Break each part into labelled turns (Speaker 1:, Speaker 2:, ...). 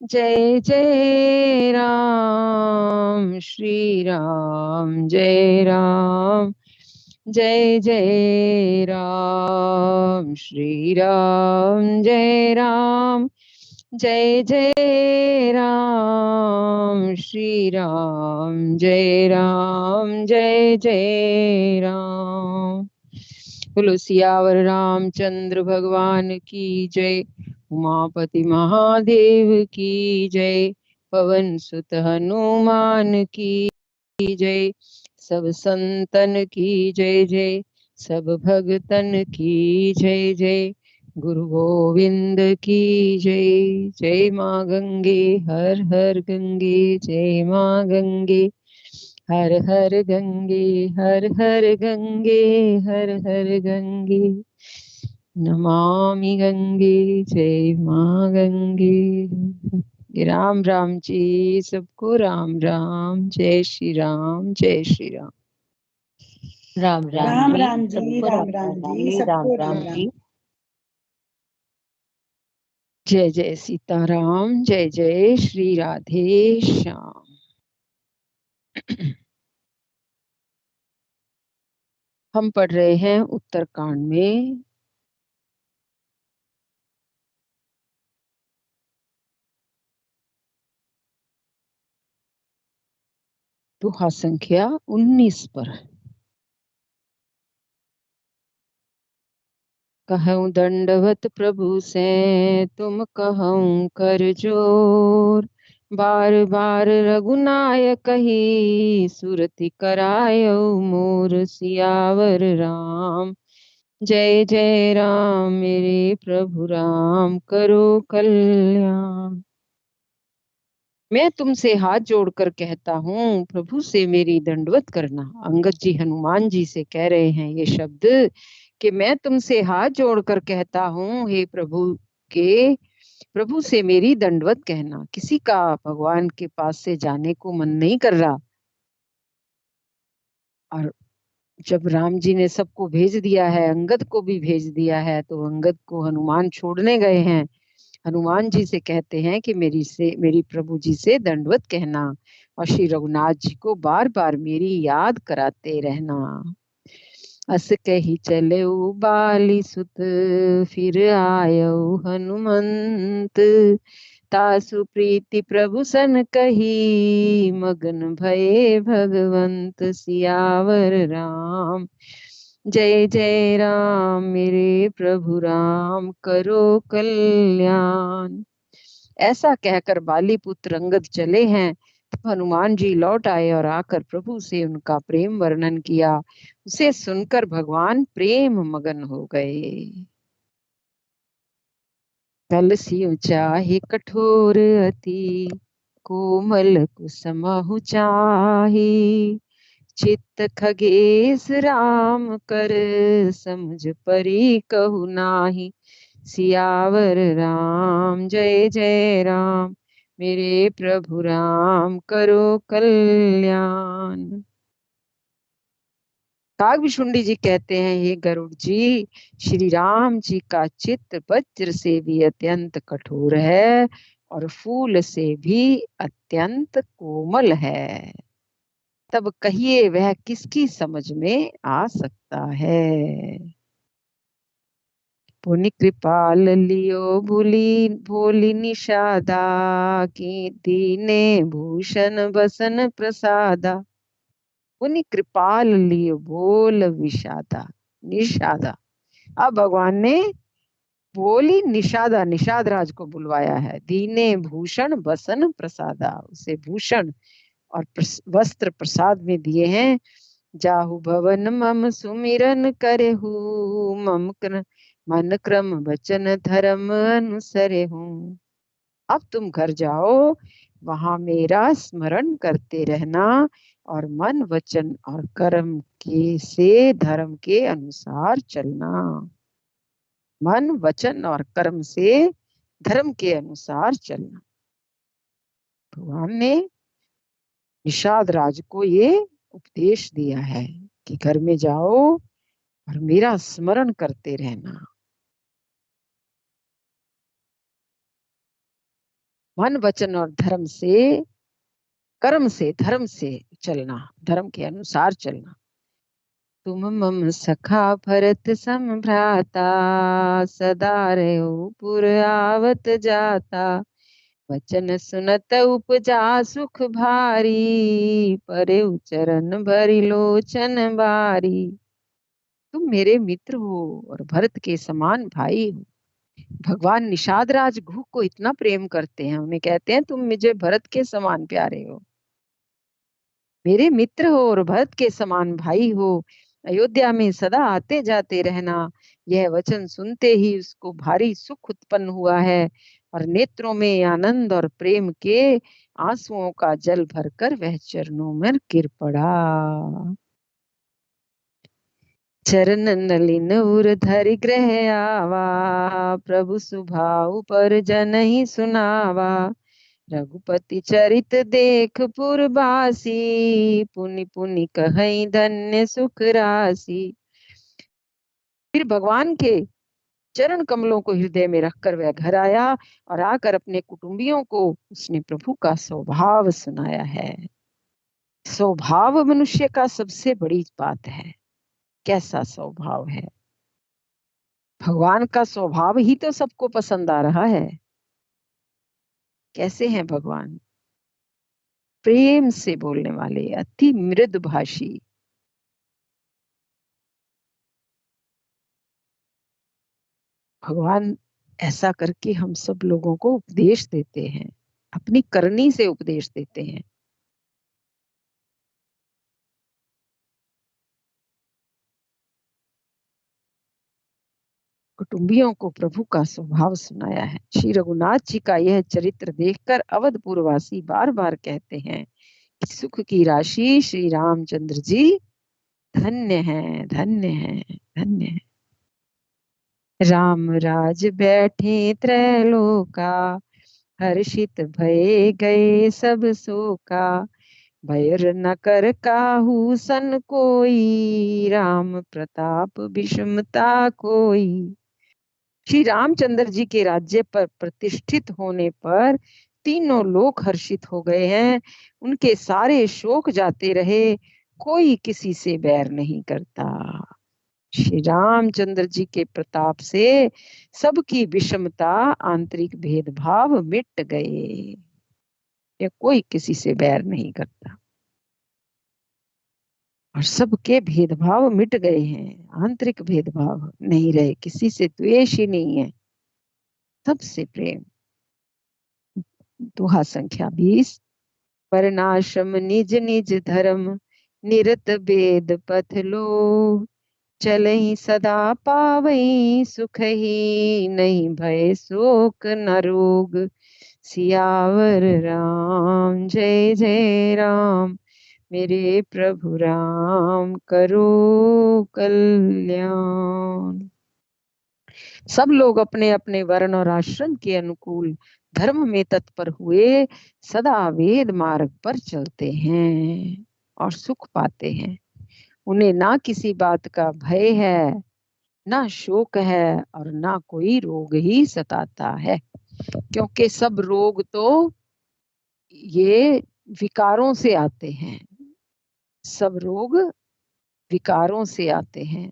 Speaker 1: जय जय राम श्री राम, जय राम, जय जय राम श्री राम, जय राम, जय जय राम श्री राम, जय राम, जय जय राम। बोलो सियावर रामचंद्र भगवान की जय। उमापति महादेव की जय। पवन सुत हनुमान की जय। सब संतन की जय जय। सब भगतन की जय जय। गुरु गोविंद की जय। जय माँ गंगे हर हर गंगे, जय माँ गंगे हर हर गंगे, हर हर गंगे, हर हर गंगे। नमामि गंगे, जय माँ गंगे। राम राम जी, सबको राम राम। जय श्री राम, जय श्री राम।
Speaker 2: राम राम
Speaker 3: राम
Speaker 2: जी,
Speaker 3: राम जी,
Speaker 2: सबको
Speaker 3: राम
Speaker 2: राम
Speaker 3: राम
Speaker 2: राम
Speaker 3: जी,
Speaker 2: जी, राम
Speaker 3: सबको
Speaker 2: राम
Speaker 3: राम राम।
Speaker 2: जी।
Speaker 1: जय जय सीताराम, जय जय श्री राधे श्याम। हम पढ़ रहे हैं उत्तरकांड में दोहा संख्या 19 पर। कहूँ दंडवत प्रभु से तुम कहूँ कर जोर, बार बार रघुनायक ही सुरति करायो मोर। सियावर राम, जय जय राम, मेरे प्रभु राम करो कल्याण। मैं तुमसे हाथ जोड़कर कहता हूँ, प्रभु से मेरी दंडवत करना। अंगद जी हनुमान जी से कह रहे हैं ये शब्द कि मैं तुमसे हाथ जोड़कर कहता हूँ, हे प्रभु के प्रभु से मेरी दंडवत कहना। किसी का भगवान के पास से जाने को मन नहीं कर रहा। और जब राम जी ने सबको भेज दिया है, अंगद को भी भेज दिया है, तो अंगद को हनुमान छोड़ने गए हैं। हनुमान जी से कहते हैं कि मेरी प्रभु जी से दंडवत कहना, और श्री रघुनाथ जी को बार बार मेरी याद कराते रहना। अस कही चले बाली सुत, फिर आयो हनुमंत। तासु प्रीति प्रभु सन कही, मगन भये भगवंत। सियावर राम, जय जय राम, मेरे प्रभु राम करो कल्याण। ऐसा कहकर बाली पुत्र अंगद चले हैं। तब हनुमान जी लौट आए और आकर प्रभु से उनका प्रेम वर्णन किया। उसे सुनकर भगवान प्रेम मगन हो गए। कल सियो चाहे कठोर अति, कोमल कुसमहु चाही। चित्त खगेश राम कर, समझ परी कहु नाही। सियावर राम, जय जय राम, मेरे प्रभु राम करो कल्याण। कागभूषुंडी जी कहते हैं, हे गरुड़ जी, श्री राम जी का चित्त वज्र से भी अत्यंत कठोर है और फूल से भी अत्यंत कोमल है। तब कहिए वह किसकी समझ में आ सकता है। पुनि कृपाल लियो भोली निषादा, की दीने भूषण बसन प्रसादा। पुनि कृपाल लियो बोल विषादा, निषादा। अब भगवान ने बोली निषादा, निषाद राज को बुलवाया है। दीने भूषण बसन प्रसादा, उसे भूषण और वस्त्र प्रसाद में दिए हैं। जाहु भवन मम सुमिरन करेहु, मम मन क्रम वचन धर्म अनुसरे हूँ। अब तुम घर जाओ, वहां मेरा स्मरण करते रहना और मन वचन और कर्म के से धर्म के अनुसार चलना। मन वचन और कर्म से धर्म के अनुसार चलना। भगवान ने निषाद राज को ये उपदेश दिया है कि घर में जाओ और मेरा स्मरण करते रहना। मन वचन और धर्म से, कर्म से, धर्म से चलना, धर्म के अनुसार चलना। तुम मम सखा भरत सम भ्राता, सदा रहो पुर आवत जाता। वचन सुनत उपजा सुख भारी, परे चरण भरी लोचन बारी। तुम मेरे मित्र हो और भरत के समान भाई हो। भगवान निषाद राज घू को इतना प्रेम करते हैं, उन्हें कहते हैं तुम मुझे भरत के समान प्यारे हो, मेरे मित्र हो और भरत के समान भाई हो। अयोध्या में सदा आते जाते रहना। यह वचन सुनते ही उसको भारी सुख उत्पन्न हुआ है और नेत्रों में आनंद और प्रेम के आंसुओं का जल भरकर वह चरणों में गिर पड़ा। चरण नलिन उर धरि ग्रह आवा, प्रभु सुभाउ पर जन ही सुनावा। रघुपति चरित देख पुरबासी, पुनि पुनि कहई धन्य सुख राशि। फिर भगवान के चरण कमलों को हृदय में रखकर वह घर आया और आकर अपने कुटुंबियों को उसने प्रभु का स्वभाव सुनाया है। स्वभाव मनुष्य का सबसे बड़ी बात है। कैसा स्वभाव है? भगवान का स्वभाव ही तो सबको पसंद आ रहा है। कैसे हैं भगवान? प्रेम से बोलने वाले, अति मृदु भाषी। भगवान ऐसा करके हम सब लोगों को उपदेश देते हैं, अपनी करनी से उपदेश देते हैं। कुटुंबियों को प्रभु का स्वभाव सुनाया है। श्री रघुनाथ जी का यह चरित्र देखकर अवधपुरवासी बार बार कहते हैं कि सुख की राशि श्री रामचंद्र जी धन्य हैं, धन्य हैं, धन्य हैं। राम राज बैठे त्रैलोका, हर्षित भये गए सब शोका। भयर न कर काहू सन कोई, राम प्रताप विषमता कोई। श्री रामचंद्र जी के राज्य पर प्रतिष्ठित होने पर तीनों लोग हर्षित हो गए हैं। उनके सारे शोक जाते रहे, कोई किसी से बैर नहीं करता। श्री रामचंद्र जी के प्रताप से सबकी विषमता, आंतरिक भेदभाव मिट गए। ये कोई किसी से बैर नहीं करता और सबके भेदभाव मिट गए हैं। आंतरिक भेदभाव नहीं रहे, किसी से द्वेष ही नहीं है, सबसे प्रेम। दोहा संख्या 20। वर्णाश्रम निज निज धर्म, निरत भेद पथ लो। चलहि सदा पावई सुख ही, नहीं भय शोक न रोग। सियावर राम जय जय राम, मेरे प्रभु राम करो कल्याण। सब लोग अपने अपने वर्ण और आश्रम के अनुकूल धर्म में तत्पर हुए सदा वेद मार्ग पर चलते हैं और सुख पाते हैं। उन्हें ना किसी बात का भय है, ना शोक है और ना कोई रोग ही सताता है, क्योंकि सब रोग तो ये विकारों से आते हैं। सब रोग विकारों से आते हैं।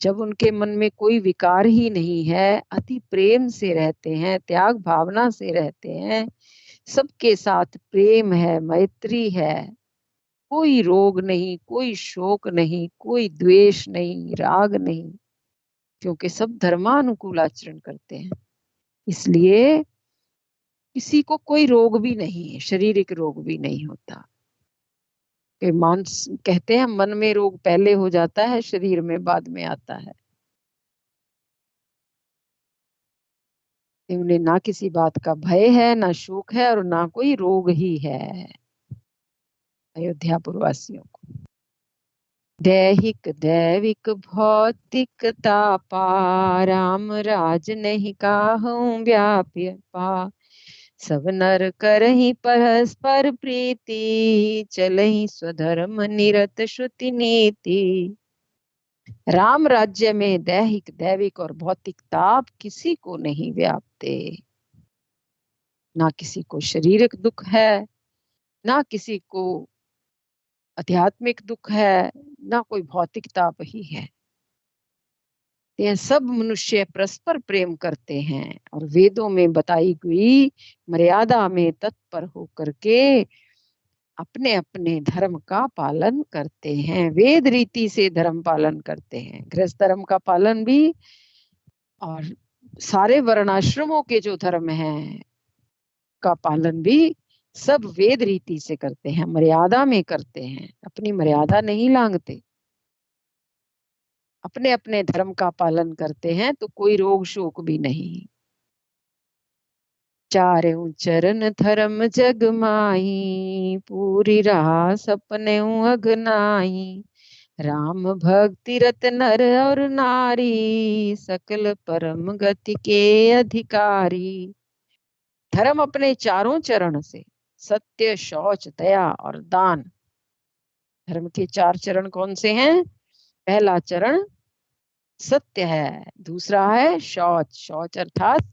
Speaker 1: जब उनके मन में कोई विकार ही नहीं है, अति प्रेम से रहते हैं, त्याग भावना से रहते हैं, सबके साथ प्रेम है, मैत्री है, कोई रोग नहीं, कोई शोक नहीं, कोई द्वेष नहीं, राग नहीं, क्योंकि सब धर्मानुकूल आचरण करते हैं। इसलिए किसी को कोई रोग भी नहीं है, शारीरिक रोग भी नहीं होता। मानस कहते हैं मन में रोग पहले हो जाता है, शरीर में बाद में आता है। उन्हें ना किसी बात का भय है, ना शोक है और ना कोई रोग ही है। अयोध्या पुरवासियों को दैहिक दैविक भौतिक तापा, राम राज नहीं काहू व्याप्य पा। सब नर करहि परस्पर प्रीति, चलहि स्वधर्म निरत श्रुति नीति। राम राज्य में दैहिक दैविक और भौतिक ताप किसी को नहीं व्यापते। ना किसी को शारीरिक दुख है, ना किसी को आध्यात्मिक दुख है, ना कोई भौतिक ताप ही है। ये सब मनुष्य परस्पर प्रेम करते हैं और वेदों में बताई गई मर्यादा में तत्पर होकर के अपने अपने धर्म का पालन करते हैं, वेद रीति से धर्म पालन करते हैं। गृहस्थ धर्म का पालन भी और सारे वर्णाश्रमों के जो धर्म हैं का पालन भी सब वेद रीति से करते हैं, मर्यादा में करते हैं, अपनी मर्यादा नहीं लांघते, अपने अपने धर्म का पालन करते हैं, तो कोई रोग शोक भी नहीं। चारों चरण धर्म जग माही, पूरी राह सपने अगनाई। राम भक्ति रत नर और नारी, सकल परम गति के अधिकारी। धर्म अपने चारों चरण से, सत्य, शौच, दया और दान। धर्म के चार चरण कौन से हैं? पहला चरण सत्य है, दूसरा है शौच, शौच अर्थात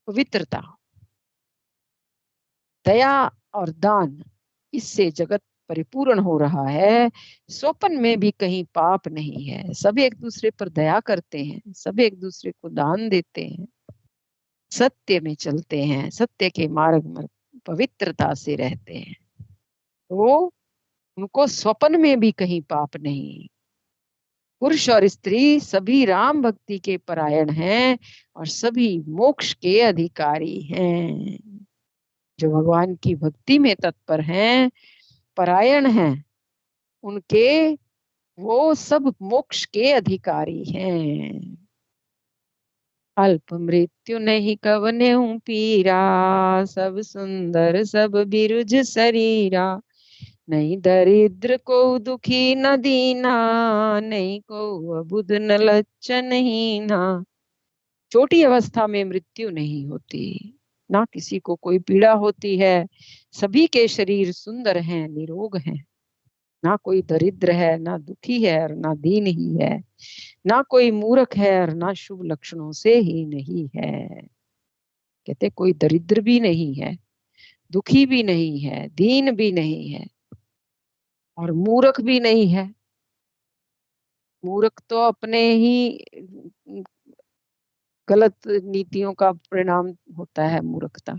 Speaker 1: पवित्रता, दया और दान, इससे जगत परिपूर्ण हो रहा है। स्वपन में भी कहीं पाप नहीं है, सब एक दूसरे पर दया करते हैं, सब एक दूसरे को दान देते हैं, सत्य में चलते हैं, सत्य के मार्ग में पवित्रता से रहते हैं, तो उनको स्वपन में भी कहीं पाप नहीं। पुरुष और स्त्री सभी राम भक्ति के परायण हैं और सभी मोक्ष के अधिकारी हैं। जो भगवान की भक्ति में तत्पर हैं, परायण हैं, उनके वो सब मोक्ष के अधिकारी हैं। अल्प मृत्यु नहीं कवने पीरा, सब सुंदर सब बिरुज शरीरा। नहीं दरिद्र को दुखी न दीना, नहीं को अबुध न लज्जन हीना। छोटी अवस्था में मृत्यु नहीं होती, ना किसी को कोई पीड़ा होती है, सभी के शरीर सुंदर हैं, निरोग हैं। ना कोई दरिद्र है, ना दुखी है और ना दीन ही है, ना कोई मूर्ख है और ना शुभ लक्षणों से ही नहीं है। कहते कोई दरिद्र भी नहीं है, दुखी भी नहीं है, दीन भी नहीं है और मूर्ख भी नहीं है। मूर्ख तो अपने ही गलत नीतियों का परिणाम होता है मूर्खता।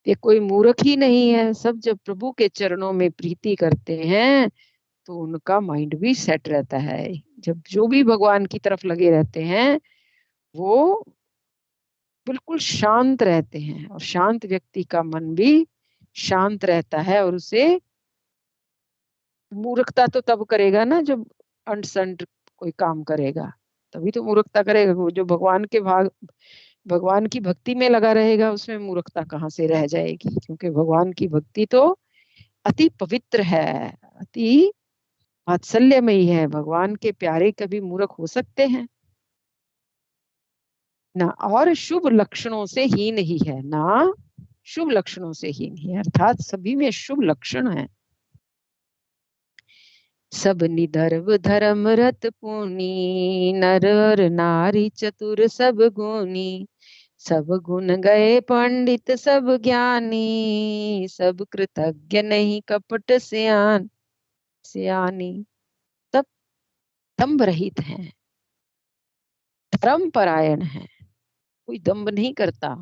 Speaker 1: ये कोई मूर्ख ही नहीं है, सब जब प्रभु के चरणों में प्रीति करते हैं तो उनका माइंड भी सेट रहता है। जब जो भी भगवान की तरफ लगे रहते हैं वो बिल्कुल शांत रहते हैं, और शांत व्यक्ति का मन भी शांत रहता है, और उसे मूर्खता तो तब करेगा ना जब अनसंट कोई काम करेगा, तभी तो मूर्खता करेगा। वो जो भगवान की भक्ति में लगा रहेगा उसमें मूर्खता कहाँ से रह जाएगी, क्योंकि भगवान की भक्ति तो अति पवित्र है, अति वात्सल्यमयी है। भगवान के प्यारे कभी मूर्ख हो सकते हैं ना, और शुभ लक्षणों से हीन ही है ना, शुभ लक्षणों से हीन ही है, अर्थात सभी में शुभ लक्षण है। सब निधर्व धर्म रत पुनी, नर और नारी चतुर सब गुनी। सब गुण गए पंडित सब ज्ञानी, सब कृतज्ञ नहीं कपट सियानी। सब दंभ रहित हैं, धर्म परायण है, कोई दंभ नहीं करता,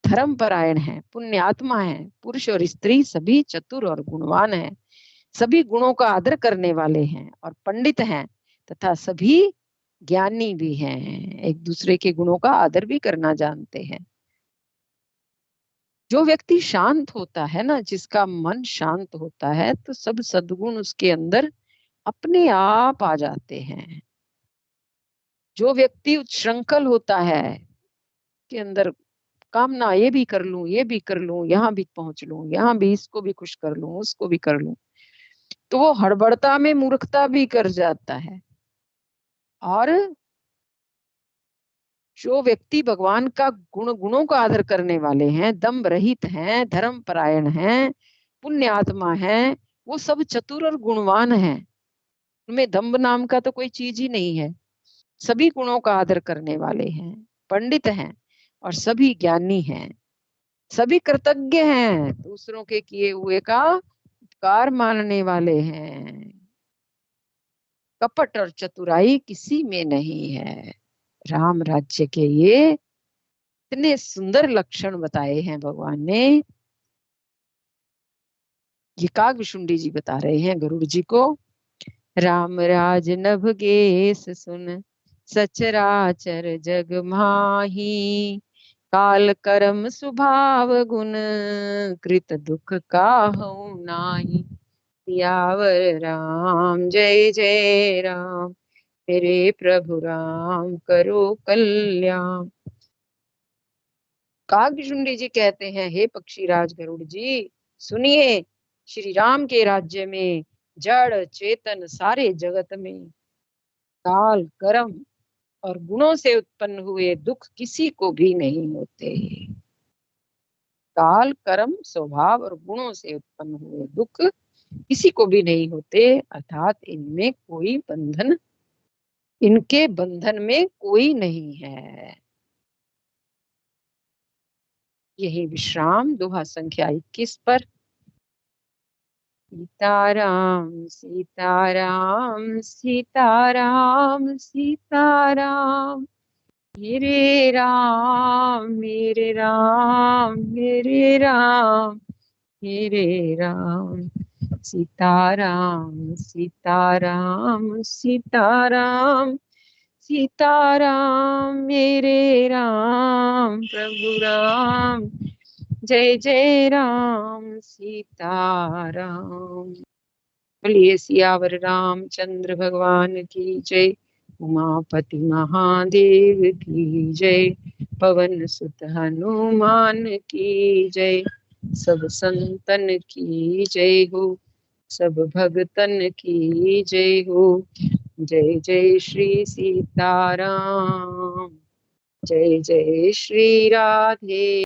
Speaker 1: धर्म परायण है, पुण्यात्मा है। पुरुष और स्त्री सभी चतुर और गुणवान हैं, सभी गुणों का आदर करने वाले हैं और पंडित हैं, तथा सभी ज्ञानी भी हैं, एक दूसरे के गुणों का आदर भी करना जानते हैं। जो व्यक्ति शांत होता है ना, जिसका मन शांत होता है, तो सब सद्गुण उसके अंदर अपने आप आ जाते हैं। जो व्यक्ति उच्छृंखल होता है, के अंदर कामना, ये भी कर लूं, ये भी कर लूं, यहाँ भी पहुंच लूं, यहाँ भी इसको भी खुश कर लूं, उसको भी कर लूं, तो वो हड़बड़ता में मूर्खता भी कर जाता है। और जो व्यक्ति भगवान का गुणों का आदर करने वाले हैं, दम्भ रहित हैं, धर्म परायण हैं, पुण्य आत्मा हैं, वो सब चतुर और गुणवान हैं। उनमें दम्भ नाम का तो कोई चीज ही नहीं है, सभी गुणों का आदर करने वाले हैं। पंडित हैं और सभी ज्ञानी हैं, सभी कृतज्ञ हैं, दूसरों के किए हुए का उपकार मानने वाले हैं। कपट और चतुराई किसी में नहीं है। राम राज्य के ये इतने सुंदर लक्षण बताए हैं भगवान ने। ये कागभूषुंडी जी बता रहे हैं गरुड़ जी को। राम राज नभ गेस सुन, सचराचर जग माही। काल कर्म स्वभाव गुण, कृत दुख काहू नाही। सियावर राम जय जय राम, मेरे प्रभु राम करो कल्याण। कागभूषुंडी जी कहते हैं, हे पक्षीराज गरुड़ जी, सुनिए, श्री राम के राज्य में जड़ चेतन सारे जगत में काल कर्म और गुणों से उत्पन्न हुए दुख किसी को भी नहीं होते। काल कर्म स्वभाव और गुणों से उत्पन्न हुए दुख किसी को भी नहीं होते, अर्थात इनमें कोई बंधन, इनके बंधन में कोई नहीं है। यही विश्राम दोहा संख्या 21 पर। सीताराम सीताराम सीताराम सीताराम, मेरे राम मेरे राम मेरे राम मेरे राम। सीताराम सीताराम सीताराम सीताराम, मेरे राम प्रभु राम जय जय राम सीताराम। बोलिए सियावर रामचंद्र भगवान की जय। उमापति महादेव की जय। पवन सुत हनुमान की जय। सब संतन की जय हो, सब भगतन की जय हो। जय जय श्री सीताराम, जय जय श्री राधे।